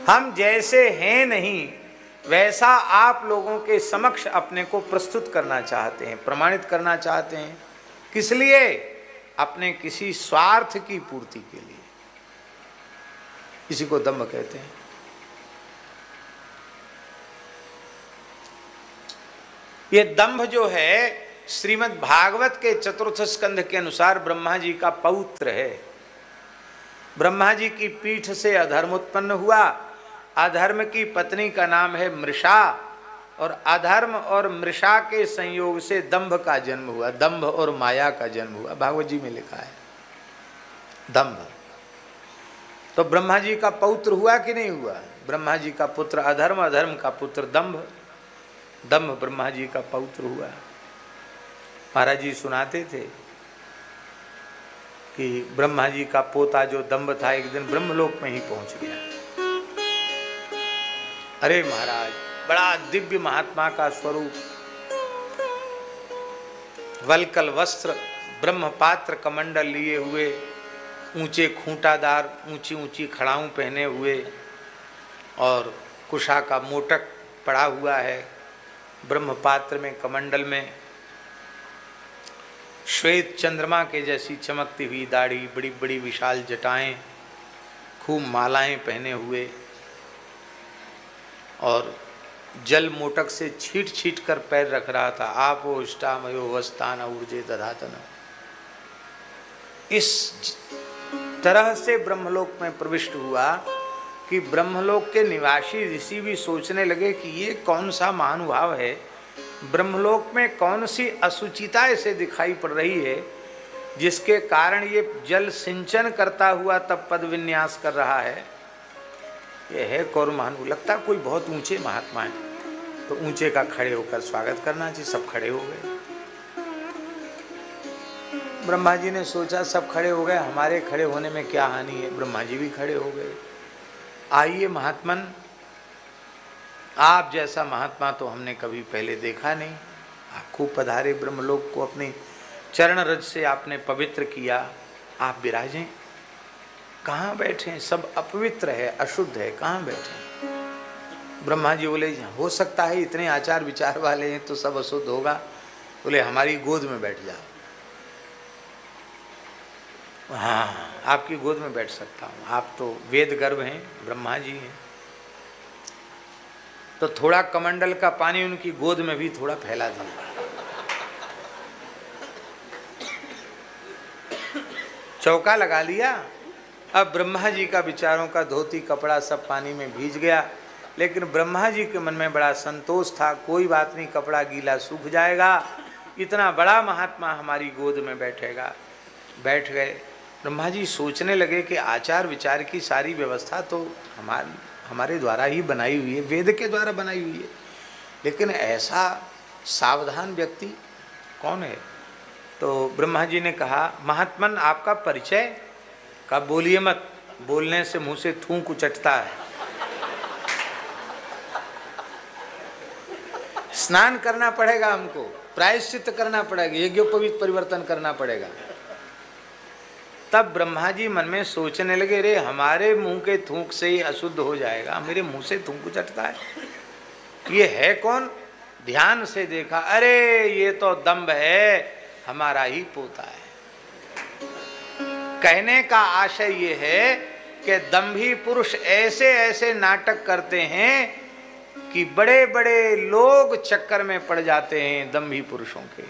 हम जैसे हैं नहीं वैसा आप लोगों के समक्ष अपने को प्रस्तुत करना चाहते हैं, प्रमाणित करना चाहते हैं। किस लिए? अपने किसी स्वार्थ की पूर्ति के लिए। इसी को दंभ कहते हैं। ये दंभ जो है श्रीमद् भागवत के चतुर्थ स्कंध के अनुसार ब्रह्मा जी का पौत्र है। ब्रह्मा जी की पीठ से अधर्म उत्पन्न हुआ। अधर्म की पत्नी का नाम है मृषा, और अधर्म और मृषा के संयोग से दंभ का जन्म हुआ। दंभ और माया का जन्म हुआ, भागवत जी में लिखा है दंभ। तो ब्रह्मा जी का पौत्र हुआ कि नहीं हुआ? ब्रह्मा जी का पुत्र अधर्म, अधर्म का पुत्र दंभ, दंभ ब्रह्मा जी का पौत्र हुआ। महाराज जी सुनाते थे कि ब्रह्मा जी का पोता जो दंभ था एक दिन ब्रह्मलोक में ही पहुंच गया। अरे महाराज, बड़ा दिव्य महात्मा का स्वरूप, वलकल वस्त्र, ब्रह्म पात्र कमंडल लिए हुए, ऊंचे खूंटादार ऊंची ऊंची खड़ाऊं पहने हुए, और कुशा का मोटक पड़ा हुआ है ब्रह्म पात्र में, कमंडल में। श्वेत चंद्रमा के जैसी चमकती हुई दाढ़ी, बड़ी बड़ी विशाल जटाएं, खूब मालाएं पहने हुए, और जल मोटक से छीट छीट कर पैर रख रहा था। आपो इष्टामयो वस्तान ऊर्जे दधातन। इस तरह से ब्रह्मलोक में प्रविष्ट हुआ कि ब्रह्मलोक के निवासी ऋषि भी सोचने लगे कि ये कौन सा महानुभाव है, ब्रह्मलोक में कौन सी अशुचिता इसे दिखाई पड़ रही है जिसके कारण ये जल सिंचन करता हुआ तब पद विन्यास कर रहा है। ये है कौन महानु, लगता कोई बहुत ऊंचे महात्मा है, तो ऊंचे का खड़े होकर स्वागत करना चाहिए। सब खड़े हो गए। ब्रह्मा जी ने सोचा सब खड़े हो गए, हमारे खड़े होने में क्या हानि है। ब्रह्मा जी भी खड़े हो गए। आइए महात्मन, आप जैसा महात्मा तो हमने कभी पहले देखा नहीं। आप खूब पधारे ब्रह्मलोक को, अपनी चरण रज से आपने पवित्र किया, आप विराजें। कहाँ बैठे? सब अपवित्र है, अशुद्ध है, कहाँ बैठे? ब्रह्मा जी बोले हो सकता है इतने आचार विचार वाले हैं तो सब अशुद्ध होगा। बोले हमारी गोद में बैठ जाओ। हाँ, आपकी गोद में बैठ सकता हूँ, आप तो वेद गर्भ हैं, ब्रह्मा जी हैं। तो थोड़ा कमंडल का पानी उनकी गोद में भी थोड़ा फैला दिया। चौका लगा लिया। अब ब्रह्मा जी का विचारों का धोती कपड़ा सब पानी में भीज गया, लेकिन ब्रह्मा जी के मन में बड़ा संतोष था। कोई बात नहीं, कपड़ा गीला सूख जाएगा, इतना बड़ा महात्मा हमारी गोद में बैठेगा। बैठ गए। ब्रह्मा जी सोचने लगे कि आचार विचार की सारी व्यवस्था तो हमारे द्वारा ही बनाई हुई है, वेद के द्वारा बनाई हुई है, लेकिन ऐसा सावधान व्यक्ति कौन है? तो ब्रह्मा जी ने कहा महात्मन आपका परिचय? कहा बोलिए मत, बोलने से मुंह से थूक उचटता है। स्नान करना पड़ेगा हमको, प्रायश्चित करना पड़ेगा, यज्ञोपवीत परिवर्तन करना पड़ेगा। तब ब्रह्मा जी मन में सोचने लगे, रे हमारे मुंह के थूक से ही अशुद्ध हो जाएगा, मेरे मुंह से थूक उचटता है, ये है कौन? ध्यान से देखा, अरे ये तो दंभ है, हमारा ही पोता है। कहने का आशय ये है कि दंभी पुरुष ऐसे ऐसे नाटक करते हैं कि बड़े बड़े लोग चक्कर में पड़ जाते हैं दंभी पुरुषों के।